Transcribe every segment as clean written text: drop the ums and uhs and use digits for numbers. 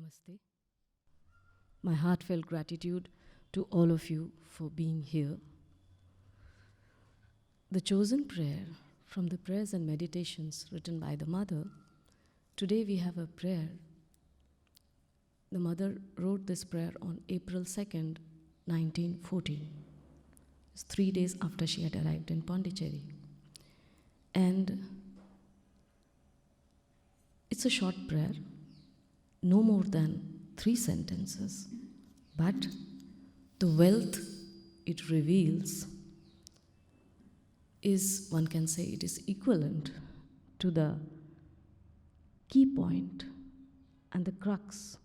Namaste. My heartfelt gratitude to all of you for being here. The chosen prayer from the prayers and meditations written by the Mother. Today we have a prayer. The Mother wrote this prayer on April 2nd, 1914. It's 3 days after she had arrived in Pondicherry. And it's a short prayer, no more than 3 sentences, but the wealth it reveals is, one can say, it is equivalent to the key point and the crux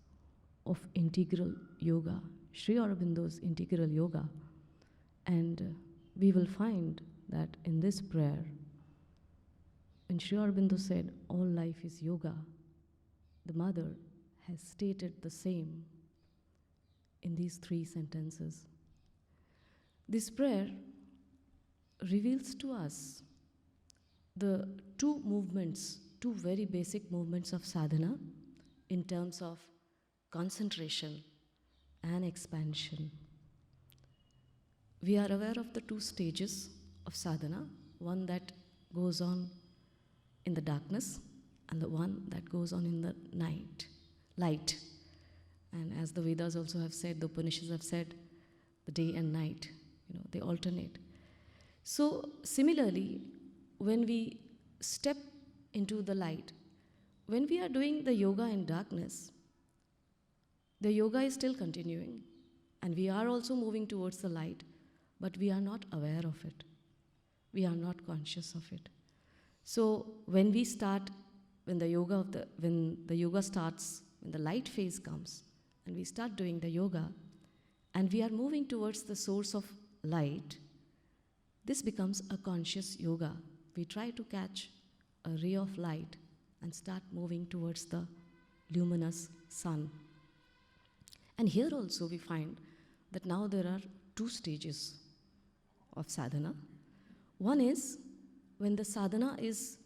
of integral yoga, Sri Aurobindo's integral yoga. And we will find that in this prayer, when Sri Aurobindo said, all life is yoga, the Mother has stated the same in these 3 sentences. This prayer reveals to us the 2 movements, 2 very basic movements of sadhana in terms of concentration and expansion. We are aware of the 2 stages of sadhana, one that goes on in the darkness and the one that goes on in the light. And as the Vedas also have said, the Upanishads have said, the day and night, they alternate. So similarly, when we step into the light, when we are doing the yoga in darkness, the yoga is still continuing and we are also moving towards the light, but we are not aware of it. We are not conscious of it. So when we start, when the yoga starts, when the light phase comes, and we start doing the yoga, and we are moving towards the source of light, this becomes a conscious yoga. We try to catch a ray of light and start moving towards the luminous sun. And here also we find that now there are 2 stages of sadhana. One is when the sadhana is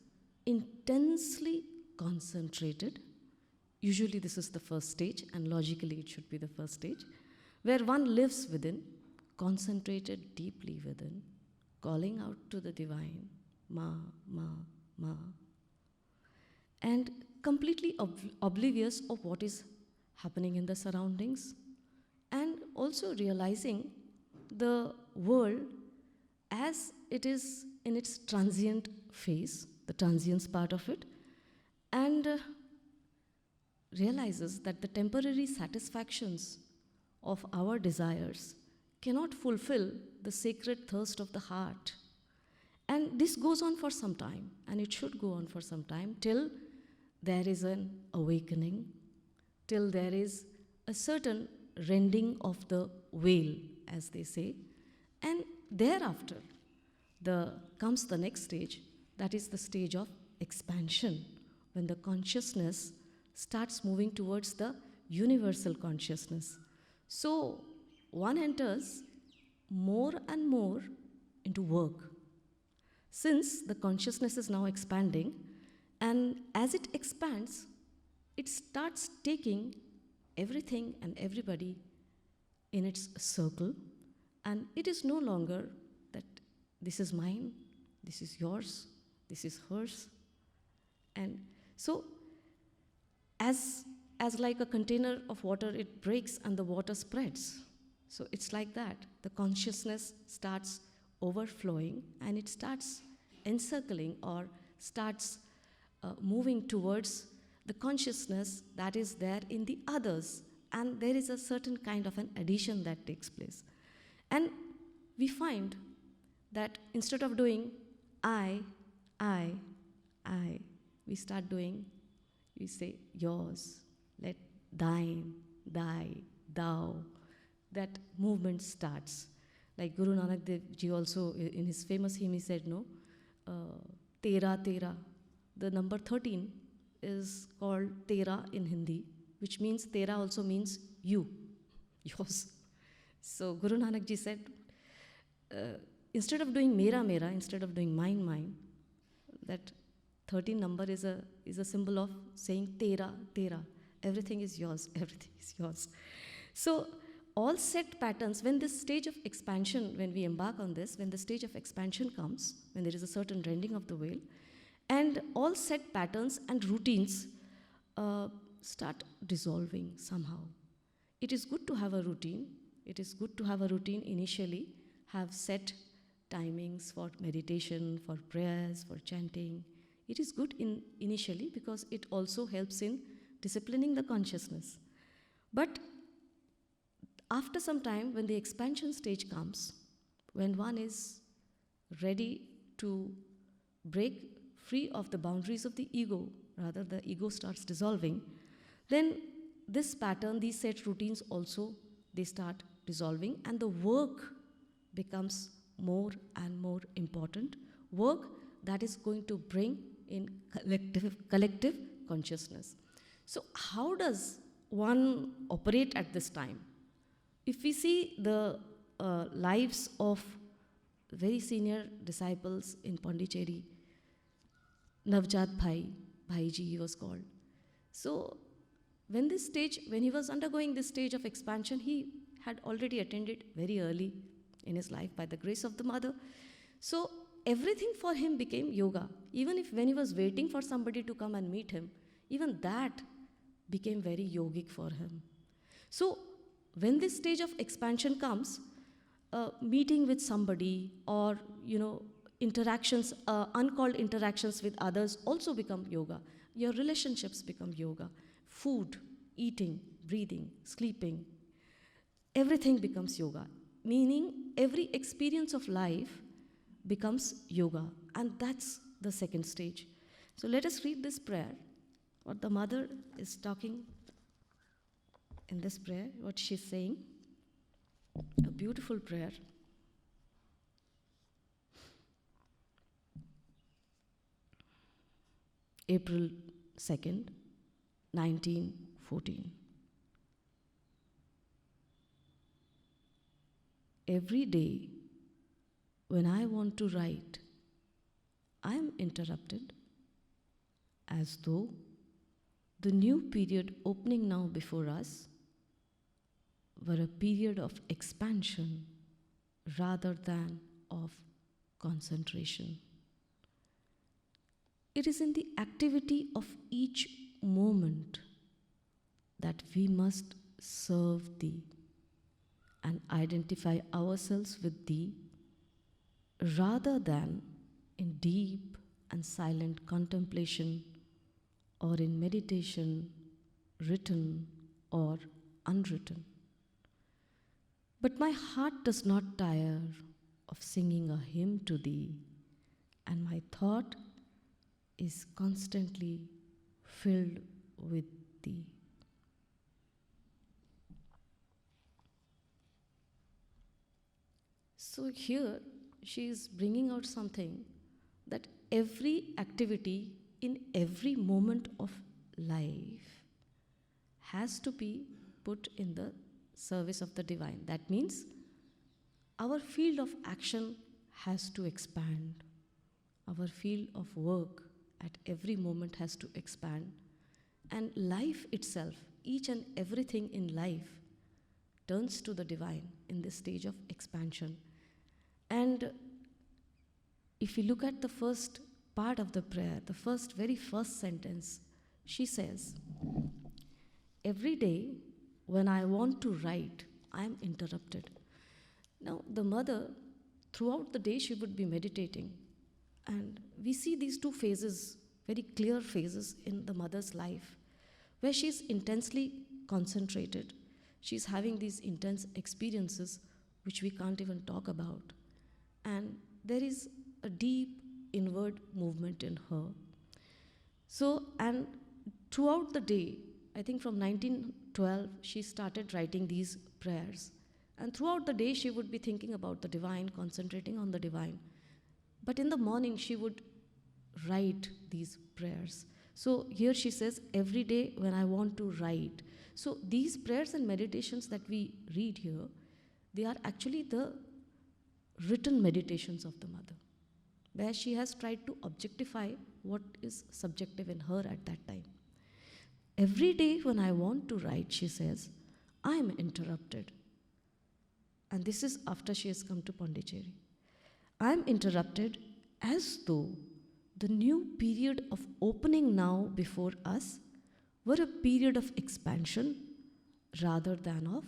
intensely concentrated. Usually this is the first stage, and logically it should be the first stage, where one lives within, concentrated deeply within, calling out to the divine, Ma, Ma, Ma, and completely oblivious of what is happening in the surroundings, and also realizing the world as it is in its transient phase, the transience part of it, and realizes that the temporary satisfactions of our desires cannot fulfill the sacred thirst of the heart. And this goes on for some time, and it should go on for some time, till there is an awakening, till there is a certain rending of the veil, as they say, and thereafter comes the next stage, that is the stage of expansion, when the consciousness starts moving towards the universal consciousness. So one enters more and more into work. Since the consciousness is now expanding, and as it expands, it starts taking everything and everybody in its circle, and it is no longer that this is mine, this is yours, this is hers. And so as like a container of water, it breaks and the water spreads. So it's like that. The consciousness starts overflowing and it starts encircling or starts moving towards the consciousness that is there in the others. And there is a certain kind of an addition that takes place. And we find that instead of doing I, we start doing, we say yours, let thine, thy, thou. That movement starts. Like Guru Nanak Dev Ji also, in his famous hymn, he said, Tera, Tera. The number 13 is called Tera in Hindi, which means Tera also means you, yours. So Guru Nanak Ji said, instead of doing Mera, Mera, instead of doing mine, mine, that 13 number is a symbol of saying Tera, Tera. everything is yours, everything is yours. So, all set patterns, when this stage of expansion, when we embark on this, when the stage of expansion comes, when there is a certain rending of the veil, and all set patterns and routines start dissolving somehow. It is good to have a routine. It is good to have a routine initially, have set timings for meditation, for prayers, for chanting. It is good initially because it also helps in disciplining the consciousness. But after some time, when the expansion stage comes, when one is ready to break free of the boundaries of the ego, rather the ego starts dissolving, then this pattern, these set routines also, they start dissolving, and the work becomes more and more important. Work that is going to bring in collective consciousness. So how does one operate at this time? If we see the lives of very senior disciples in Pondicherry, Navjat Bhaiji he was called. So when he was undergoing this stage of expansion, he had already attended very early in his life by the grace of the mother. So everything for him became yoga. Even if when he was waiting for somebody to come and meet him, even that became very yogic for him. So when this stage of expansion comes, meeting with somebody or interactions, uncalled interactions with others also become yoga. Your relationships become yoga. Food, eating, breathing, sleeping, everything becomes yoga. Meaning every experience of life becomes yoga, and that's the second stage. So let us read this prayer, what the mother is talking in this prayer, what she's saying. A beautiful prayer. April 2nd, 1914. Every day when I want to write, I am interrupted as though the new period opening now before us were a period of expansion rather than of concentration. It is in the activity of each moment that we must serve Thee and identify ourselves with Thee rather than in deep and silent contemplation or in meditation, written or unwritten. But my heart does not tire of singing a hymn to Thee, and my thought is constantly filled with Thee. So here she is bringing out something that every activity in every moment of life has to be put in the service of the divine. That means our field of action has to expand. Our field of work at every moment has to expand. And life itself, each and everything in life, turns to the divine in this stage of expansion. And if you look at the first part of the prayer, the very first sentence, she says, every day when I want to write, I am interrupted. Now, the mother, throughout the day, she would be meditating. And we see these two phases, very clear phases in the mother's life, where she's intensely concentrated. She's having these intense experiences which we can't even talk about. And there is a deep inward movement in her. So, and throughout the day, I think from 1912, she started writing these prayers. And throughout the day, she would be thinking about the divine, concentrating on the divine. But in the morning, she would write these prayers. So here she says, every day when I want to write. So these prayers and meditations that we read here, they are actually the written meditations of the mother, where she has tried to objectify what is subjective in her at that time. Every day when I want to write, she says, I am interrupted. And this is after she has come to Pondicherry. I am interrupted as though the new period of opening now before us were a period of expansion rather than of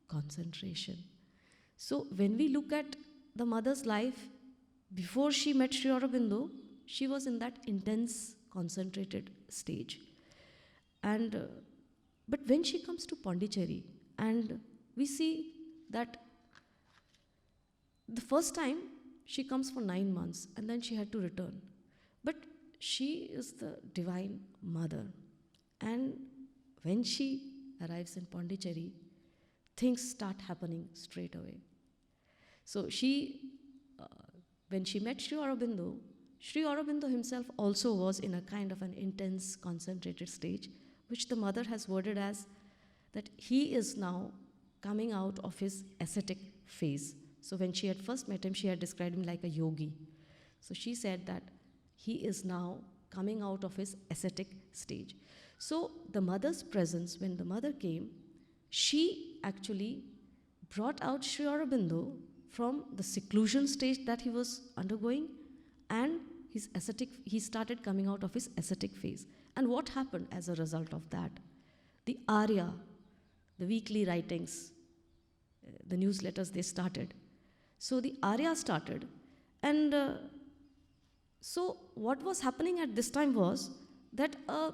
concentration. So when we look at the mother's life, before she met Sri Aurobindo, she was in that intense, concentrated stage. And but when she comes to Pondicherry, and we see that the first time she comes for 9 months and then she had to return. But she is the divine mother. And when she arrives in Pondicherry, things start happening straight away. So when she met Sri Aurobindo himself also was in a kind of an intense, concentrated stage, which the mother has worded as that he is now coming out of his ascetic phase. So when she had first met him, she had described him like a yogi. So she said that he is now coming out of his ascetic stage. So the mother's presence, when the mother came, she actually brought out Sri Aurobindo from the seclusion stage that he was undergoing, and he started coming out of his ascetic phase. And what happened as a result of that? The Arya, the weekly writings, the newsletters, they started. So the Arya started, and so what was happening at this time was that a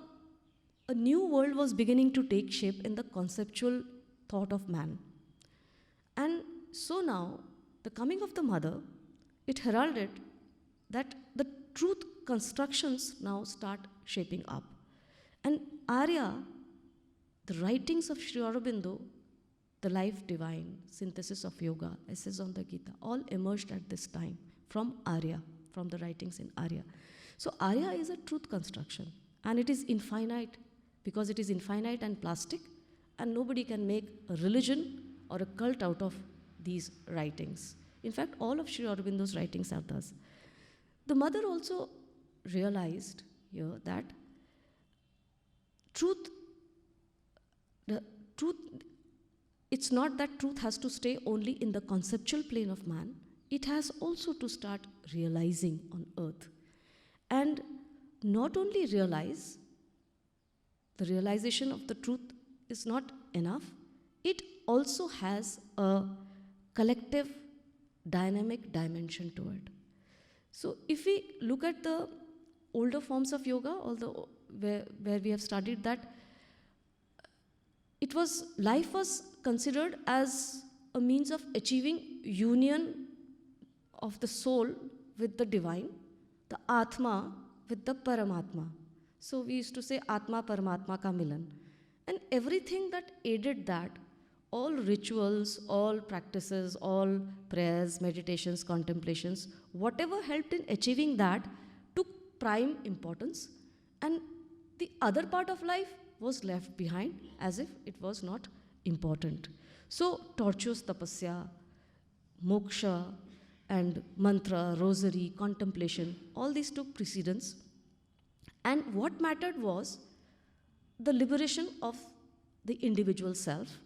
new world was beginning to take shape in the conceptual thought of man. And so now, the coming of the mother, it heralded that the truth constructions now start shaping up. And Arya, the writings of Sri Aurobindo, the life divine, synthesis of yoga, essays on the Gita, all emerged at this time from Arya, from the writings in Arya. So Arya is a truth construction, and it is infinite, because it is infinite and plastic, and nobody can make a religion or a cult out of these writings. In fact, all of Sri Aurobindo's writings are thus. The mother also realized here that the truth, it's not that truth has to stay only in the conceptual plane of man, it has also to start realizing on earth. And not only realize, the realization of the truth is not enough, it also has a collective dynamic dimension to it. So if we look at the older forms of yoga, where we have studied that, life was considered as a means of achieving union of the soul with the divine, the Atma with the Paramatma. So we used to say Atma Paramatma ka milan. And everything that aided that, all rituals, all practices, all prayers, meditations, contemplations, whatever helped in achieving that took prime importance, and the other part of life was left behind as if it was not important. So tortuous tapasya, moksha, and mantra, rosary, contemplation, all these took precedence. And what mattered was the liberation of the individual self,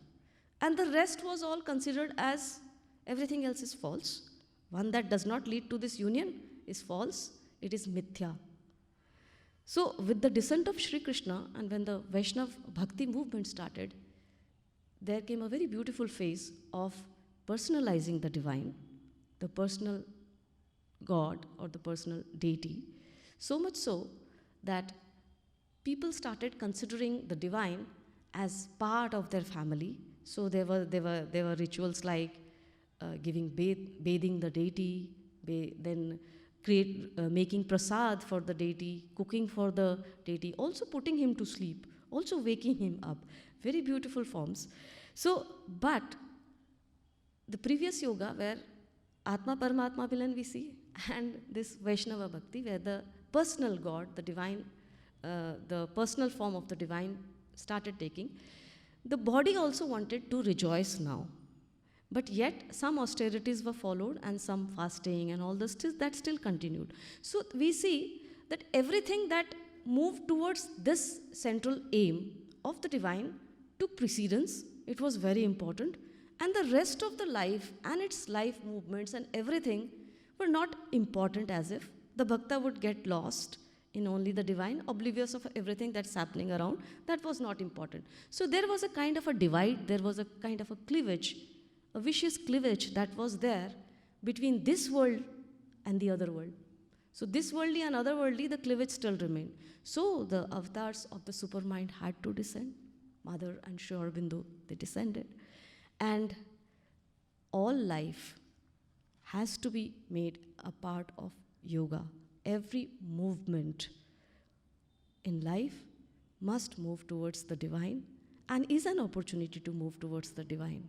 and the rest was all considered as everything else is false. One that does not lead to this union is false, it is mithya. So with the descent of Sri Krishna, and when the Vaishnava Bhakti movement started, there came a very beautiful phase of personalizing the divine, the personal God or the personal deity, so much so that people started considering the divine as part of their family. So there were rituals like bathing the deity, then making prasad for the deity, cooking for the deity, also putting him to sleep, also waking him up. Very beautiful forms. So, but the previous yoga, where Atma Paramatma Milan we see, and this Vaishnava Bhakti, where the personal God, the divine, the personal form of the divine started taking, the body also wanted to rejoice now. But yet some austerities were followed, and some fasting and all this, that still continued. So we see that everything that moved towards this central aim of the divine took precedence. It was very important. And the rest of the life and its life movements and everything were not important, as if the bhakta would get lost in only the divine, oblivious of everything that's happening around. That was not important. So there was a kind of a divide, there was a kind of a cleavage, a vicious cleavage that was there between this world and the other world. So this worldly and otherworldly, the cleavage still remained. So the avatars of the supermind had to descend. Mother and Sri Aurobindo, they descended. And all life has to be made a part of yoga. Every movement in life must move towards the divine and is an opportunity to move towards the divine.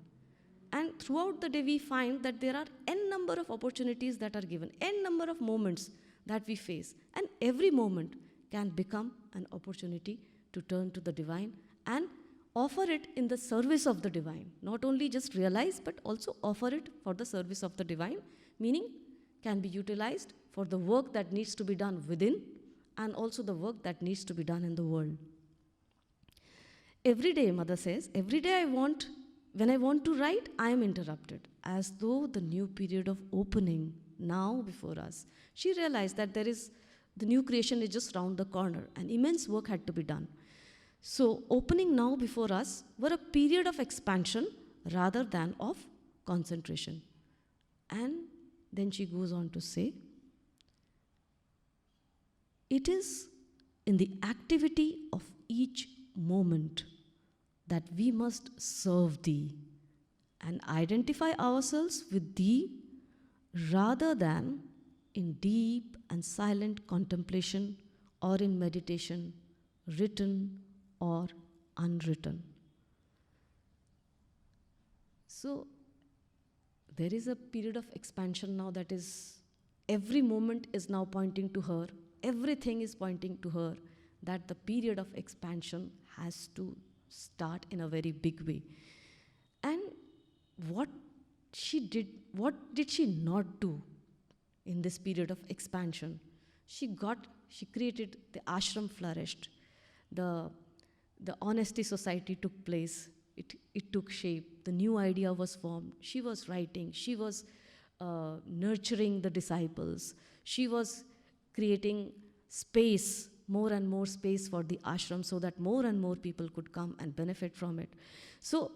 And throughout the day, we find that there are n number of opportunities that are given, n number of moments that we face. And every moment can become an opportunity to turn to the divine and offer it in the service of the divine. Not only just realize, but also offer it for the service of the divine, meaning can be utilized for the work that needs to be done within and also the work that needs to be done in the world. Every day, Mother says, every day when I want to write, I am interrupted, as though the new period of opening now before us. She realized that the new creation is just round the corner, and immense work had to be done. So opening now before us were a period of expansion rather than of concentration. And then she goes on to say, it is in the activity of each moment that we must serve thee and identify ourselves with thee rather than in deep and silent contemplation or in meditation, written or unwritten. So there is a period of expansion now, that is, every moment is now pointing to her, everything is pointing to her, that the period of expansion has to start in a very big way. And what did she not do in this period of expansion? She created, the ashram flourished, the honesty society took place, it took shape, the new idea was formed, she was writing, she was nurturing the disciples, she was creating space, more and more space for the ashram so that more and more people could come and benefit from it. So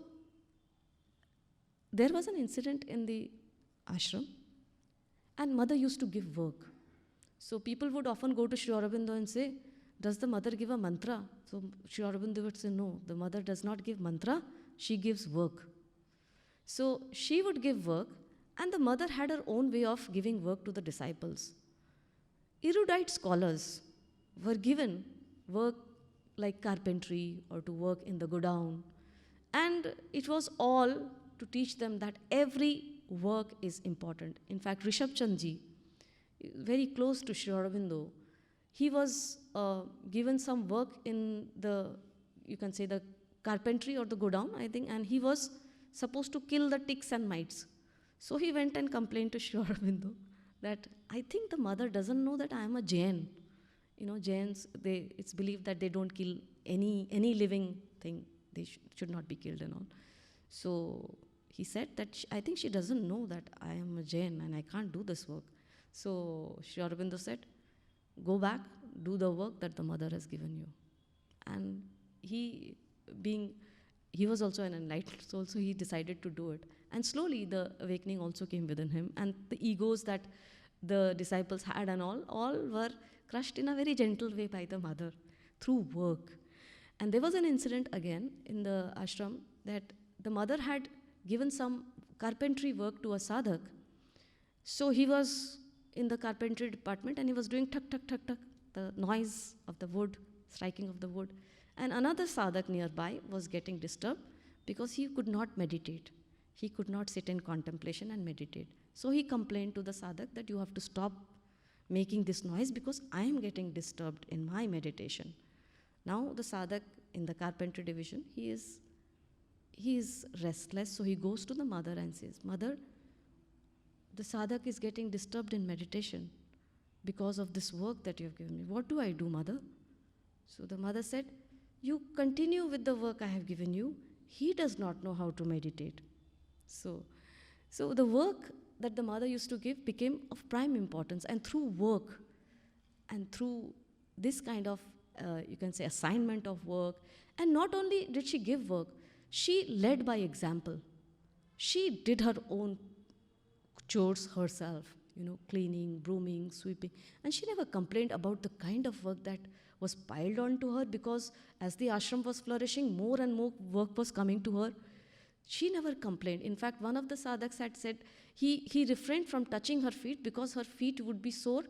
there was an incident in the ashram, and Mother used to give work. So people would often go to Sri Aurobindo and say, does the Mother give a mantra? So Sri Aurobindo would say, no, the Mother does not give mantra, she gives work. So she would give work, and the Mother had her own way of giving work to the disciples. Erudite scholars were given work like carpentry or to work in the godown. And it was all to teach them that every work is important. In fact, Rishabh Chandji, very close to Sri Aurobindo, he was given some work in the, you can say, the carpentry or the godown, I think, and he was supposed to kill the ticks and mites. So he went and complained to Sri Aurobindo that I think the Mother doesn't know that I am a Jain. You know, Jains, it's believed that they don't kill any living thing. They should not be killed and all. So he said that I think she doesn't know that I am a Jain and I can't do this work. So Sri Aurobindo said, go back, do the work that the Mother has given you. And he was also an enlightened soul, so he decided to do it. And slowly the awakening also came within him, and the egos that the disciples had and all were crushed in a very gentle way by the Mother through work. And there was an incident again in the ashram that the Mother had given some carpentry work to a sadhak. So he was in the carpentry department and he was doing tuk tuk tuk tuk, the noise of the wood, striking of the wood. And another sadhak nearby was getting disturbed because he could not meditate. He could not sit in contemplation and meditate. So he complained to the sadhak that you have to stop making this noise because I am getting disturbed in my meditation. Now the sadhak in the carpentry division, he is restless, so he goes to the Mother and says, Mother, the sadhak is getting disturbed in meditation because of this work that you have given me. What do I do, Mother? So the Mother said, You continue with the work I have given you. He does not know how to meditate. So, so the work that the mother used to give became of prime importance, and through work and through this kind of, you can say, assignment of work, and not only did she give work, she led by example. She did her own chores herself, cleaning, brooming, sweeping, and she never complained about the kind of work that was piled on to her, because as the ashram was flourishing, more and more work was coming to her. She never complained. In fact, one of the sadhaks had said he refrained from touching her feet because her feet would be sore.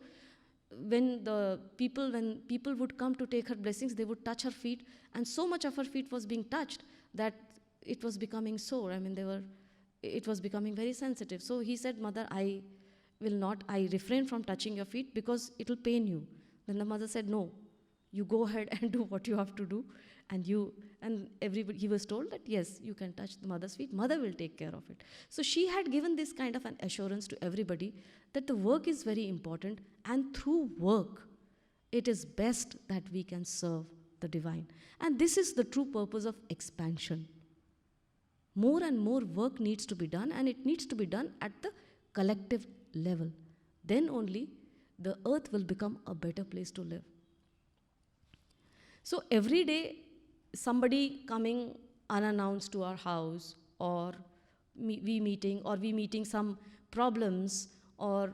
When people would come to take her blessings, they would touch her feet, and so much of her feet was being touched that it was becoming sore. I mean, it was becoming very sensitive. So he said, Mother, I refrain from touching your feet because it will pain you. Then the mother said, no, you go ahead and do what you have to do. And everybody, he was told that, yes, you can touch the mother's feet. Mother will take care of it. So she had given this kind of an assurance to everybody that the work is very important, and through work, it is best that we can serve the divine. And this is the true purpose of expansion. More and more work needs to be done, and it needs to be done at the collective level. Then only the earth will become a better place to live. So every day, somebody coming unannounced to our house, or we meeting some problems, or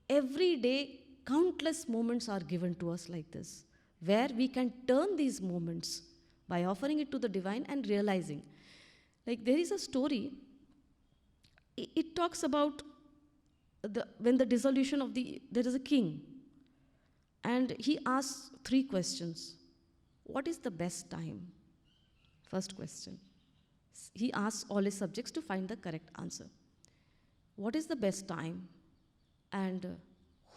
every day countless moments are given to us like this, where we can turn these moments by offering it to the divine and realizing. Like, there is a story, it talks about when the dissolution of there is a king, and he asks 3 questions. What is the best time? First question. He asks all his subjects to find the correct answer. What is the best time? And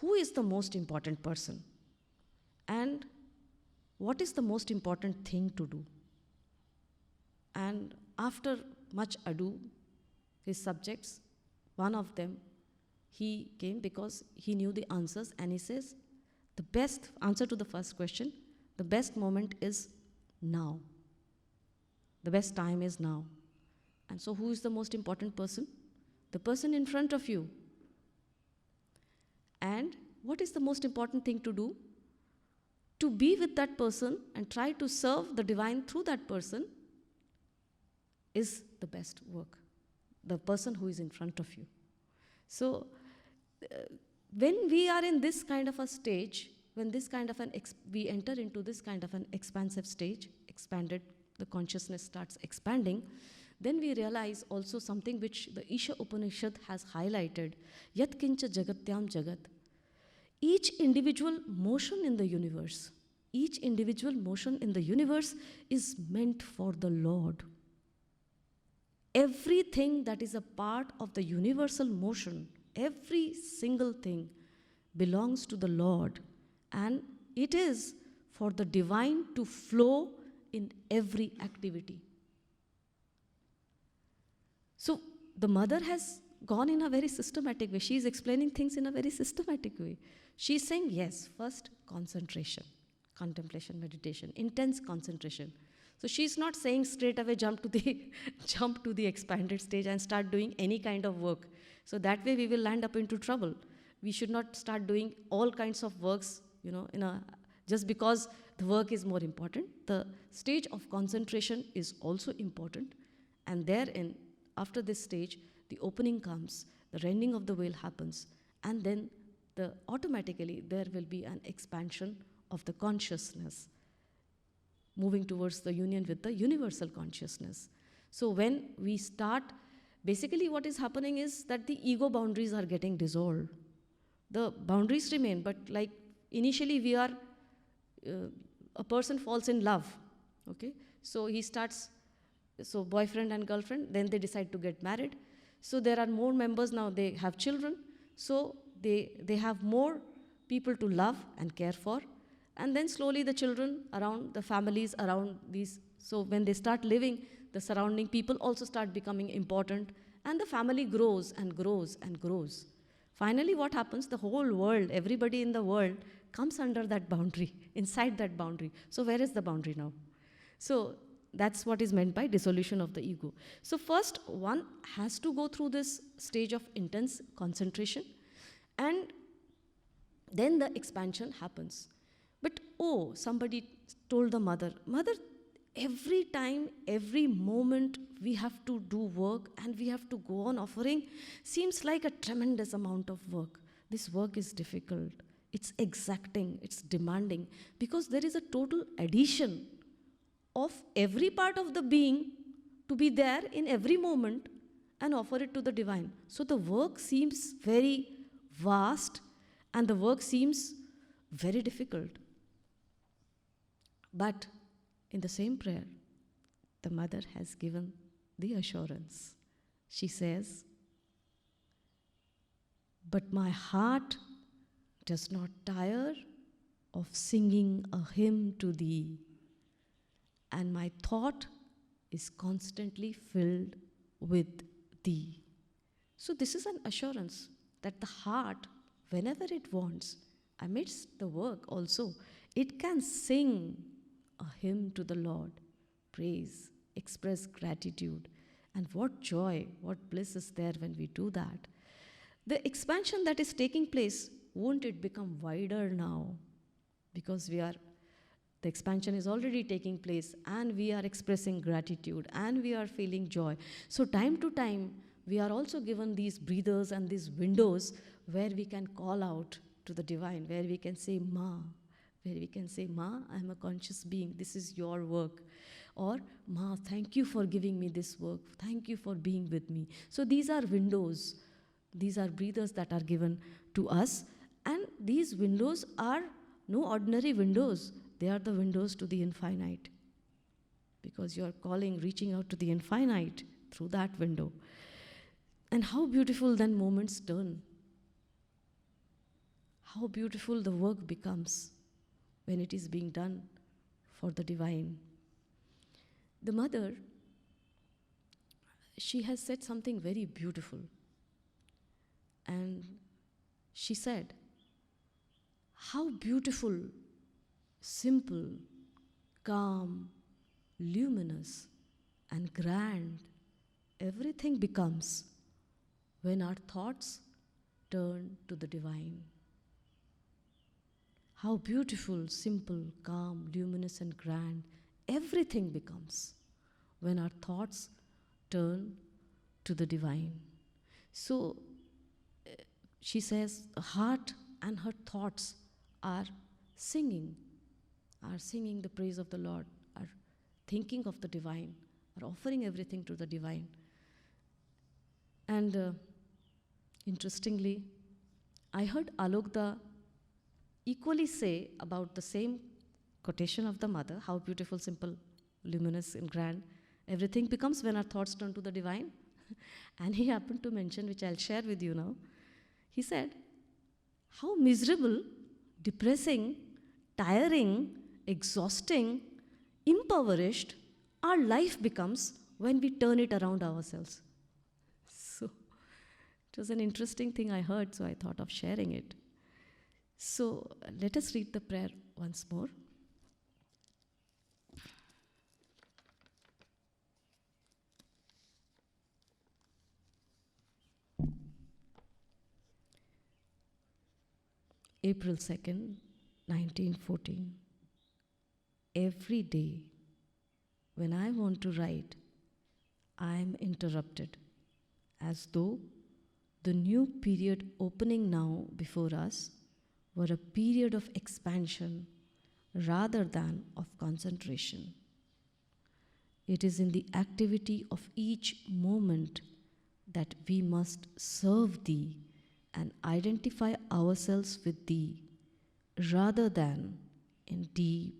who is the most important person? And what is the most important thing to do? And after much ado, his subjects, one of them, he came because he knew the answers, and he says, the best answer to the first question, the best moment is now. The best time is now. And so who is the most important person? The person in front of you. And what is the most important thing to do? To be with that person and try to serve the divine through that person is the best work. The person who is in front of you. So, when we are in this kind of a stage, when this kind of we enter into this kind of an expansive stage, the consciousness starts expanding, then we realize also something which the Isha Upanishad has highlighted, Yat Kincha Jagatyam Jagat. Each individual motion in the universe is meant for the Lord. Everything that is a part of the universal motion, every single thing belongs to the Lord, and it is for the divine to flow in every activity. So the mother has gone in a very systematic way. She is explaining things in a very systematic way. She is saying, yes, first concentration, contemplation, meditation, intense concentration. So she's not saying straight away jump to the expanded stage and start doing any kind of work. So that way we will land up into trouble. We should not start doing all kinds of works, just because the work is more important. The stage of concentration is also important. And therein, after this stage, the opening comes, the rending of the veil happens, and then automatically there will be an expansion of the consciousness, moving towards the union with the universal consciousness. So when we start, basically what is happening is that the ego boundaries are getting dissolved. The boundaries remain, but like initially a person falls in love, okay? So boyfriend and girlfriend, then they decide to get married. So there are more members now, they have children. So they have more people to love and care for. And then slowly the children around, the families around these, so when they start living, the surrounding people also start becoming important, and the family grows and grows and grows. Finally, what happens? The whole world, everybody in the world comes under that boundary, inside that boundary. So where is the boundary now? So that's what is meant by dissolution of the ego. So first, one has to go through this stage of intense concentration, and then the expansion happens. But oh, somebody told the mother, Mother, every time, every moment we have to do work and we have to go on offering seems like a tremendous amount of work. This work is difficult, it's exacting, it's demanding, because there is a total addition of every part of the being to be there in every moment and offer it to the divine. So the work seems very vast and the work seems very difficult. But in the same prayer, the mother has given the assurance. She says, But my heart does not tire of singing a hymn to thee, and my thought is constantly filled with thee. So this is an assurance that the heart, whenever it wants, amidst the work also, it can sing a hymn to the Lord, praise, express gratitude. And what joy, what bliss is there when we do that. The expansion that is taking place, won't it become wider now? Because the expansion is already taking place and we are expressing gratitude and we are feeling joy. So time to time, we are also given these breathers and these windows where we can call out to the divine, where we can say, Ma, where we can say, Ma, I am a conscious being, this is your work. Or, Ma, thank you for giving me this work, thank you for being with me. So these are windows, these are breathers that are given to us, and these windows are no ordinary windows, they are the windows to the infinite. Because you are calling, reaching out to the infinite through that window. And how beautiful then moments turn. How beautiful the work becomes when it is being done for the divine. The mother, she has said something very beautiful. And she said, how beautiful, simple, calm, luminous, and grand everything becomes when our thoughts turn to the divine. How beautiful, simple, calm, luminous, and grand everything becomes when our thoughts turn to the divine. So she says, the heart and her thoughts are singing the praise of the Lord, are thinking of the divine, are offering everything to the divine. And interestingly, I heard Alokda equally say about the same quotation of the mother, how beautiful, simple, luminous, and grand everything becomes when our thoughts turn to the divine. And he happened to mention, which I'll share with you now, he said, how miserable, depressing, tiring, exhausting, impoverished our life becomes when we turn it around ourselves. So it was an interesting thing I heard, so I thought of sharing it. So let us read the prayer once more. April 2nd, 1914. Every day when I want to write, I am interrupted, as though the new period opening now before us were a period of expansion rather than of concentration. It is in the activity of each moment that we must serve Thee and identify ourselves with Thee, rather than in deep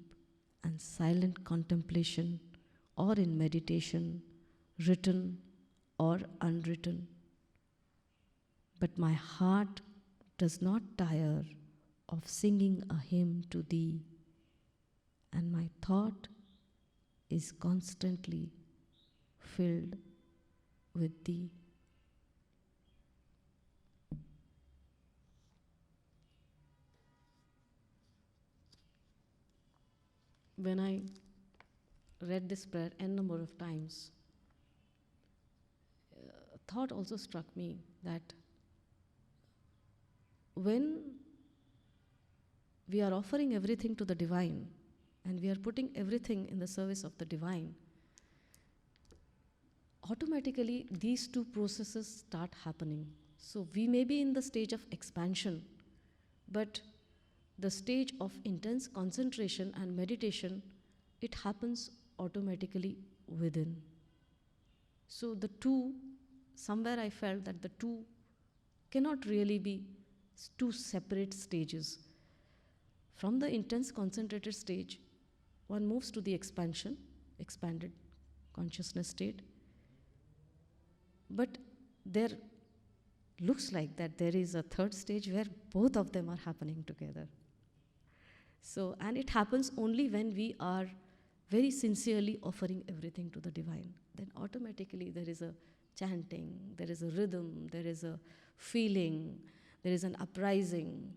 and silent contemplation or in meditation, written or unwritten. But my heart does not tire of singing a hymn to Thee, and my thought is constantly filled with Thee. When I read this prayer n number of times, a thought also struck me that when we are offering everything to the divine and we are putting everything in the service of the divine, automatically these two processes start happening. So we may be in the stage of expansion, but the stage of intense concentration and meditation, it happens automatically within. So the two, somewhere I felt that the two cannot really be two separate stages. From the intense concentrated stage, one moves to the expansion, expanded consciousness state. But there looks like that there is a third stage where both of them are happening together. So, and it happens only when we are very sincerely offering everything to the divine. Then automatically there is a chanting, there is a rhythm, there is a feeling, there is an uprising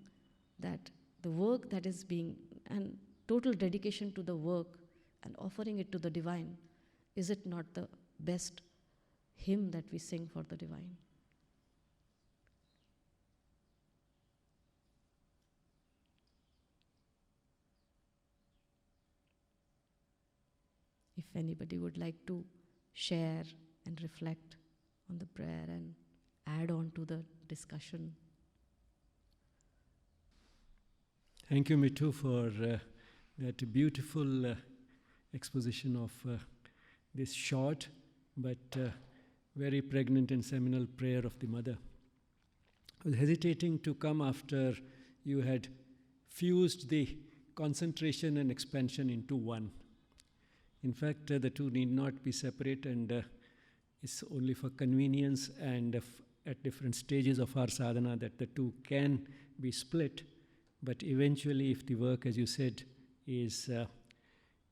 that the work that is being, and total dedication to the work and offering it to the divine, is it not the best hymn that we sing for the divine? If anybody would like to share and reflect on the prayer and add on to the discussion. Thank you, Mithu, for that beautiful exposition of this short but very pregnant and seminal prayer of the Mother. I was hesitating to come after you had fused the concentration and expansion into one. In fact, the two need not be separate, and it's only for convenience and at different stages of our sadhana that the two can be split. But eventually, if the work, as you said, is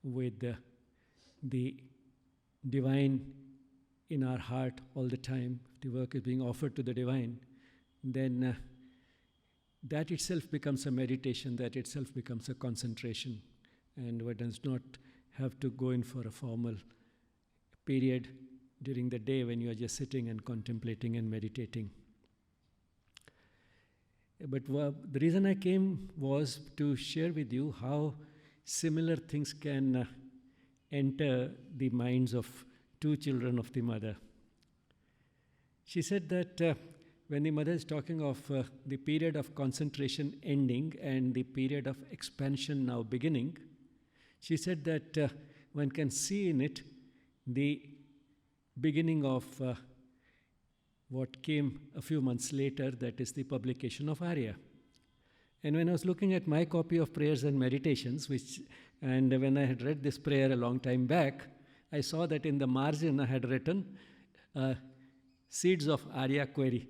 with the divine in our heart all the time, if the work is being offered to the divine, then that itself becomes a meditation, that itself becomes a concentration, and one does not have to go in for a formal period during the day when you are just sitting and contemplating and meditating. But the reason I came was to share with you how similar things can enter the minds of two children of the Mother. She said that when the Mother is talking of the period of concentration ending and the period of expansion now beginning, she said that one can see in it the beginning of what came a few months later, that is the publication of Arya. And when I was looking at my copy of Prayers and Meditations, and when I had read this prayer a long time back, I saw that in the margin I had written Seeds of Arya query,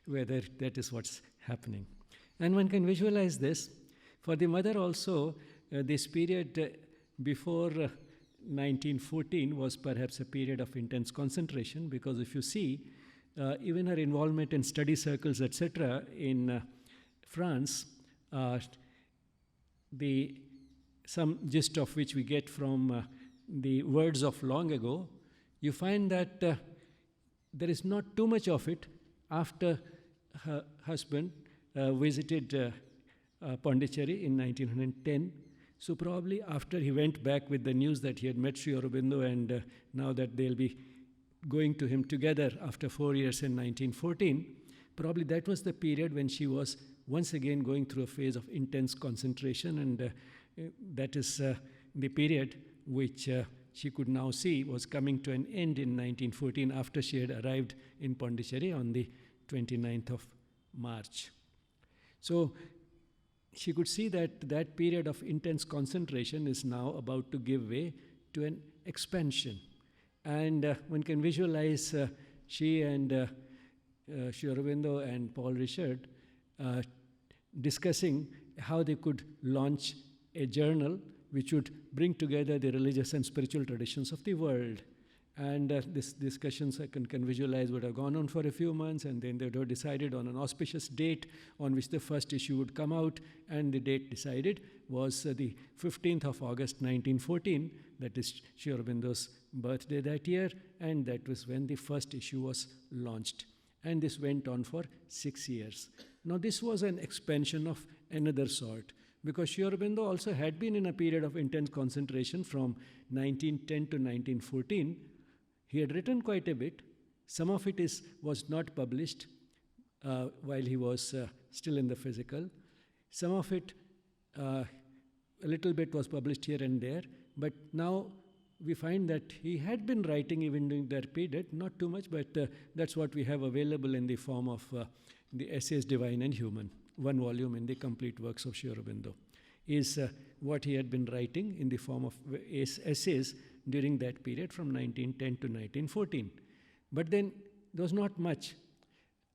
whether that is what's happening. And one can visualize this. For the Mother also, this period before 1914 was perhaps a period of intense concentration, because if you see, even her involvement in study circles, etc., in France, some gist of which we get from the words of long ago, you find that there is not too much of it after her husband visited Pondicherry in 1910. So probably after he went back with the news that he had met Sri Aurobindo, and now that they'll be going to him together after 4 years in 1914, probably that was the period when she was once again going through a phase of intense concentration, and that is the period which she could now see was coming to an end in 1914 after she had arrived in Pondicherry on the 29th of March. So she could see that that period of intense concentration is now about to give way to an expansion. And one can visualize she and Sri Aurobindo and Paul Richard discussing how they could launch a journal which would bring together the religious and spiritual traditions of the world. And these discussions, I can visualize, would have gone on for a few months, and then they would have decided on an auspicious date on which the first issue would come out. And the date decided was the 15th of August 1914, that is Sri Aurobindo's birthday that year, and that was when the first issue was launched. And this went on for 6 years. Now this was an expansion of another sort, because Sri Aurobindo also had been in a period of intense concentration from 1910 to 1914. He had written quite a bit. Some of it was not published while he was still in the physical. Some of it, a little bit was published here and there. But now we find that he had been writing even during that period, not too much, but that's what we have available in the form of the Essays Divine and Human, one volume in the complete works of Sri Aurobindo, is what he had been writing in the form of essays during that period from 1910 to 1914. But then there was not much.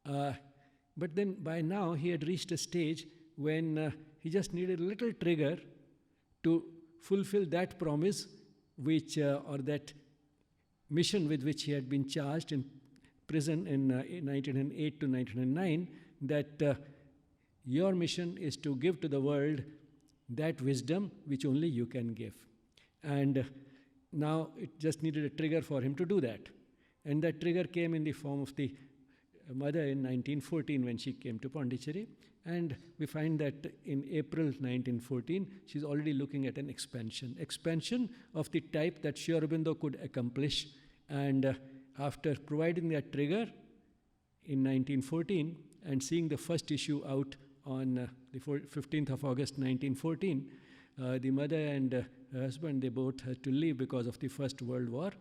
But then by now he had reached a stage when he just needed a little trigger to fulfill that promise which, or that mission with which he had been charged in prison in 1908 to 1909, that your mission is to give to the world that wisdom which only you can give. And now it just needed a trigger for him to do that. And that trigger came in the form of the mother in 1914 when she came to Pondicherry. And we find that in April 1914, she's already looking at an expansion of the type that Sri Aurobindo could accomplish. And after providing that trigger in 1914 and seeing the first issue out on the 15th of August 1914, the mother and her husband, they both had to leave because of the First World War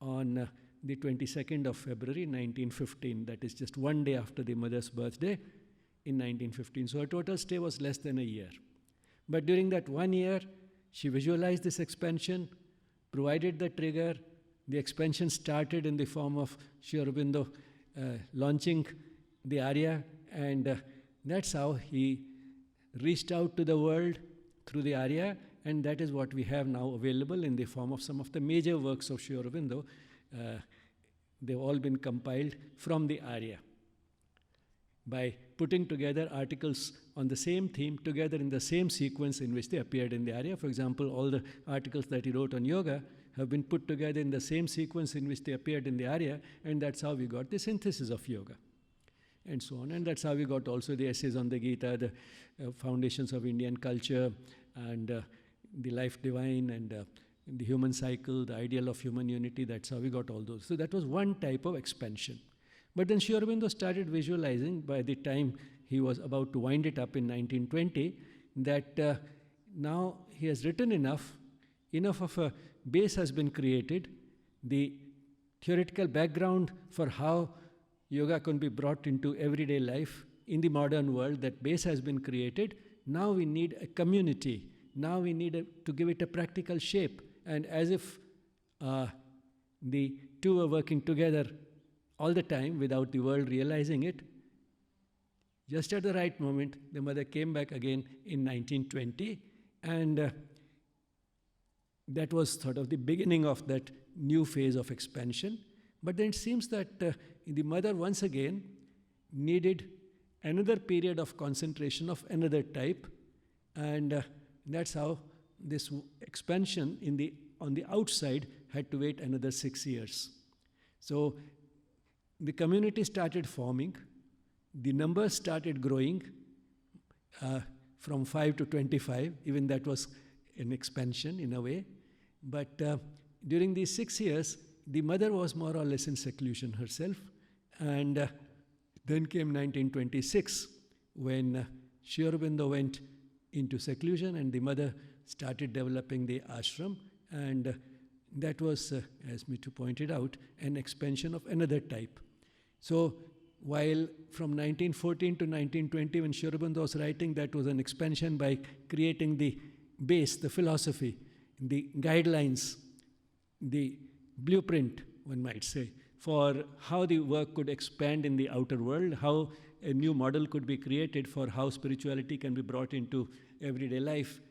on the 22nd of February 1915. That is just one day after the mother's birthday in 1915. So her total stay was less than a year. But during that 1 year, she visualized this expansion, provided the trigger. The expansion started in the form of Sri Aurobindo launching the Arya, and that's how he reached out to the world through the Arya, and that is what we have now available in the form of some of the major works of Sri Aurobindo. They've all been compiled from the Arya by putting together articles on the same theme together in the same sequence in which they appeared in the Arya. For example, all the articles that he wrote on yoga have been put together in the same sequence in which they appeared in the Arya, and that's how we got the synthesis of yoga, and so on. And that's how we got also the essays on the Gita, the foundations of Indian culture, and the life divine, and the human cycle, the ideal of human unity. That's how we got all those. So that was one type of expansion. But then Sri Aurobindo started visualizing, by the time he was about to wind it up in 1920, that now he has written enough of a base has been created, the theoretical background for how yoga can be brought into everyday life in the modern world, that base has been created. Now we need a community. Now we need to give it a practical shape. And as if the two were working together all the time without the world realizing it, just at the right moment, the mother came back again in 1920, and that was sort of the beginning of that new phase of expansion. But then it seems that the mother once again needed another period of concentration of another type, and that's how this expansion on the outside had to wait another 6 years. So the community started forming, the numbers started growing from 5 to 25, even that was an expansion in a way. But during these 6 years, the mother was more or less in seclusion herself, and then came 1926, when Sri Aurobindo went into seclusion and the mother started developing the ashram, and that was, as Mithu pointed out, an expansion of another type. So while from 1914 to 1920, when Sri Aurobindo was writing, that was an expansion by creating the base, the philosophy, the guidelines, the blueprint, one might say, for how the work could expand in the outer world, how a new model could be created for how spirituality can be brought into everyday life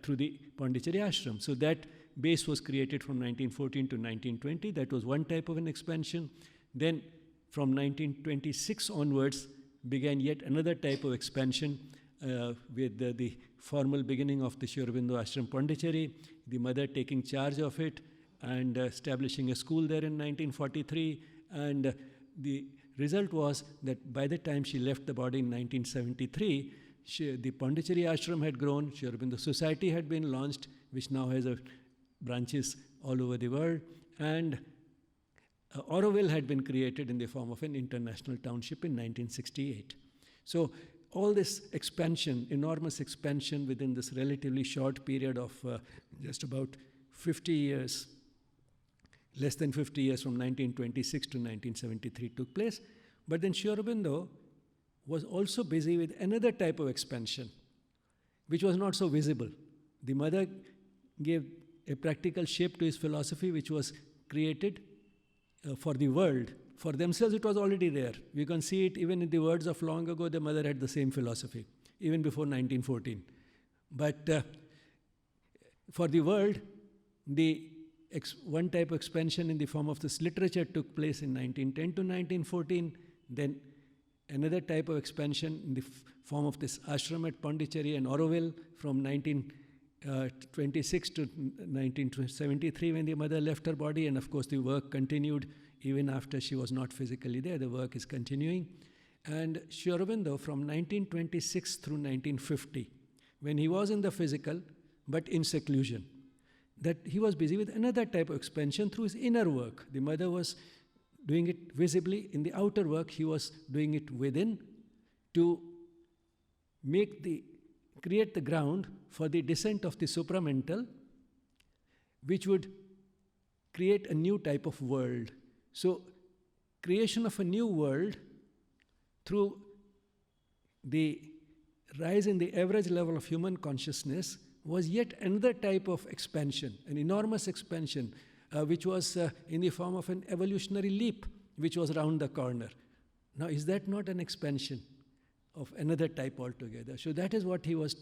through the Pondicherry ashram. So that base was created from 1914 to 1920. That was one type of an expansion. Then from 1926 onwards began yet another type of expansion with the formal beginning of the Sri Aurobindo Ashram Pondicherry, the mother taking charge of it and establishing a school there in 1943. And the result was that by the time she left the body in 1973, the Pondicherry Ashram had grown, Sri Aurobindo Society had been launched, which now has branches all over the world, and Auroville had been created in the form of an international township in 1968. So all this expansion, enormous expansion within this relatively short period of just about 50 years, less than 50 years from 1926 to 1973 took place. But then Sri Aurobindo was also busy with another type of expansion, which was not so visible. The mother gave a practical shape to his philosophy, which was created for the world. For themselves, it was already there. We can see it even in the words of long ago. The mother had the same philosophy, even before 1914. But for the world, the one type of expansion in the form of this literature took place in 1910 to 1914. Then another type of expansion in the form of this ashram at Pondicherry and Auroville from 1926 to 1973 when the mother left her body. And of course, the work continued even after she was not physically there. The work is continuing. And Sri Aurobindo from 1926 through 1950, when he was in the physical but in seclusion, that he was busy with another type of expansion through his inner work. The mother was doing it visibly. In the outer work, he was doing it within to create the ground for the descent of the supramental, which would create a new type of world. So, creation of a new world through the rise in the average level of human consciousness was yet another type of expansion, an enormous expansion, which was in the form of an evolutionary leap, which was around the corner. Now, is that not an expansion of another type altogether? So that is what he was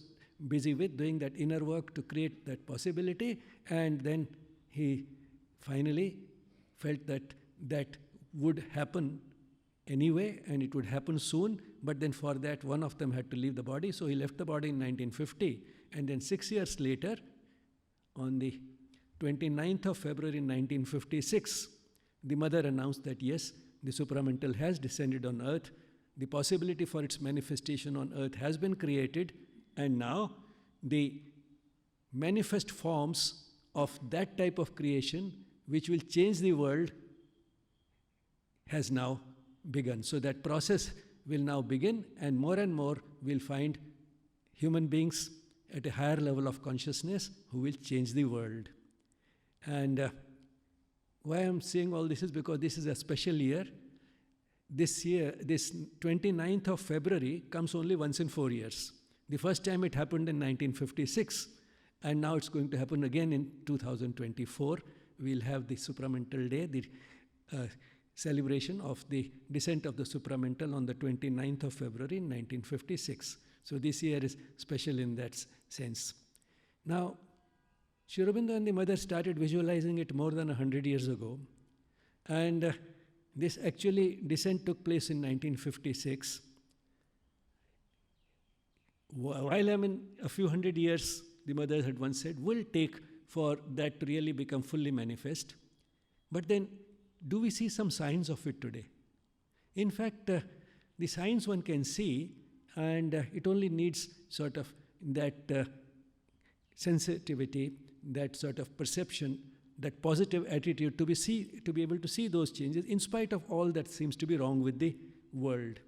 busy with, doing that inner work to create that possibility. And then he finally felt that that would happen anyway, and it would happen soon. But then for that, one of them had to leave the body. So he left the body in 1950. And then 6 years later, on the 29th of February 1956, the mother announced that yes, the supramental has descended on earth. The possibility for its manifestation on earth has been created. And now the manifest forms of that type of creation, which will change the world, has now begun. So that process will now begin, and more we'll find human beings at a higher level of consciousness who will change the world. And why I'm saying all this is because this is a special year. This year, this 29th of February comes only once in 4 years. The first time it happened in 1956, and now it's going to happen again in 2024. We'll have the supramental day, the celebration of the descent of the supramental on the 29th of February in 1956. So this year is special in that sense. Now, Sri Aurobindo and the mother started visualizing it more than 100 years ago. And this actually descent took place in 1956. While I mean a few hundred years, the mother had once said, will take for that to really become fully manifest. But then, do we see some signs of it today? In fact, the signs one can see, and it only needs sort of that sensitivity, that sort of perception, that positive attitude to be able to see those changes in spite of all that seems to be wrong with the world.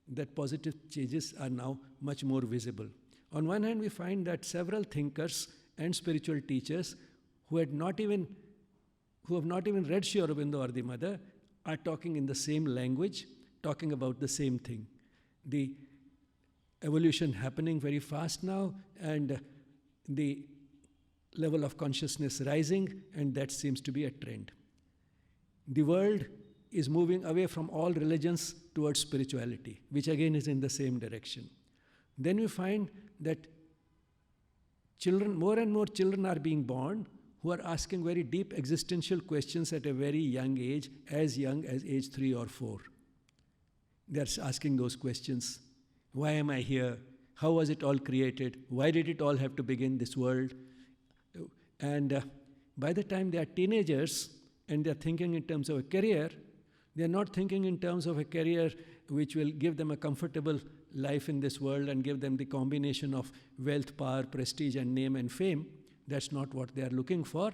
That positive changes are now much more visible. On one hand, we find that several thinkers and spiritual teachers who have not even read Sri Aurobindo or the mother are talking in the same language, talking about the same thing. The evolution happening very fast now, and the level of consciousness rising, and that seems to be a trend. The world is moving away from all religions towards spirituality, which again is in the same direction. Then we find that more and more children are being born who are asking very deep existential questions at a very young age as age 3 or 4. They are asking those questions. Why am I here? How was it all created? Why did it all have to begin, this world? And by the time they are teenagers and they are thinking in terms of a career, they are not thinking in terms of a career which will give them a comfortable life in this world and give them the combination of wealth, power, prestige, and name and fame. That's not what they are looking for.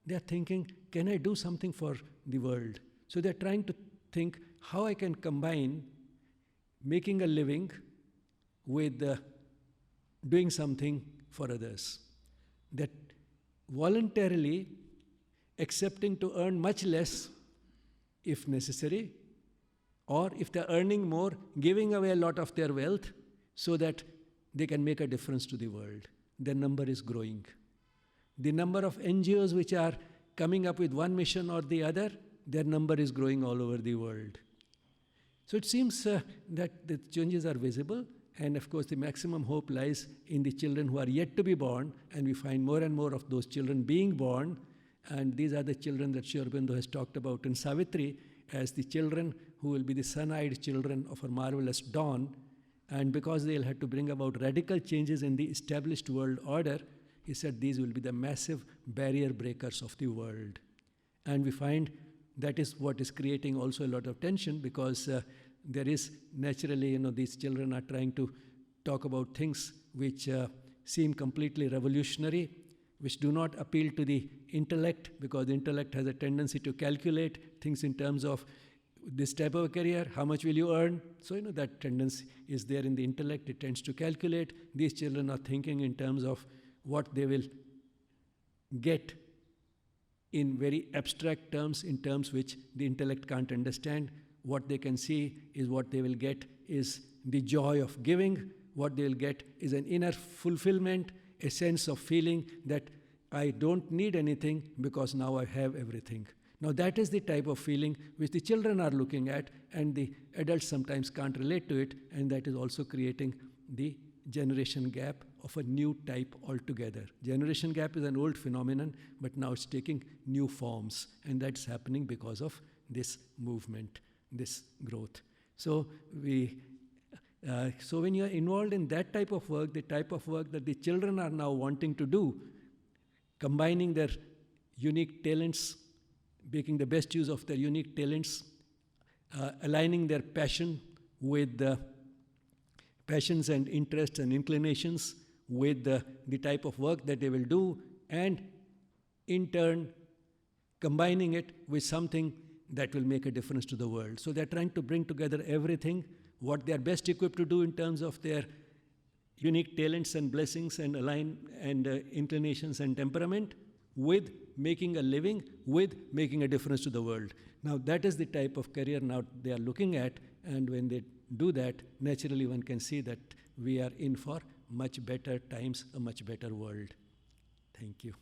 They are thinking, can I do something for the world? So they are trying to think how I can combine making a living with doing something for others. That voluntarily accepting to earn much less if necessary, or if they're earning more, giving away a lot of their wealth so that they can make a difference to the world. Their number is growing. The number of NGOs which are coming up with one mission or the other, their number is growing all over the world. So it seems that the changes are visible, and of course the maximum hope lies in the children who are yet to be born, and we find more and more of those children being born, and these are the children that Sri Aurobindo has talked about in Savitri as the children who will be the sun-eyed children of a marvelous dawn, and because they'll have to bring about radical changes in the established world order, he said these will be the massive barrier breakers of the world. And we find that is what is creating also a lot of tension, because there is naturally, these children are trying to talk about things which seem completely revolutionary, which do not appeal to the intellect, because the intellect has a tendency to calculate things in terms of this type of a career, how much will you earn? So, that tendency is there in the intellect, it tends to calculate. These children are thinking in terms of what they will get in very abstract terms, in terms which the intellect can't understand. What they can see is what they will get is the joy of giving. What they will get is an inner fulfillment, a sense of feeling that I don't need anything because now I have everything. Now that is the type of feeling which the children are looking at, and the adults sometimes can't relate to it, and that is also creating the generation gap of a new type altogether. Generation gap is an old phenomenon, but now it's taking new forms, and that's happening because of this movement, this growth. So so when you're involved in that type of work, the type of work that the children are now wanting to do, combining their unique talents, making the best use of their unique talents, aligning their passion with passions and interests and inclinations with the type of work that they will do, and in turn combining it with something that will make a difference to the world. So they're trying to bring together everything, what they're best equipped to do in terms of their unique talents and blessings and inclinations and temperament, with making a living, with making a difference to the world. Now that is the type of career now they are looking at, and when they do that, naturally one can see that we are in for much better times, a much better world. Thank you.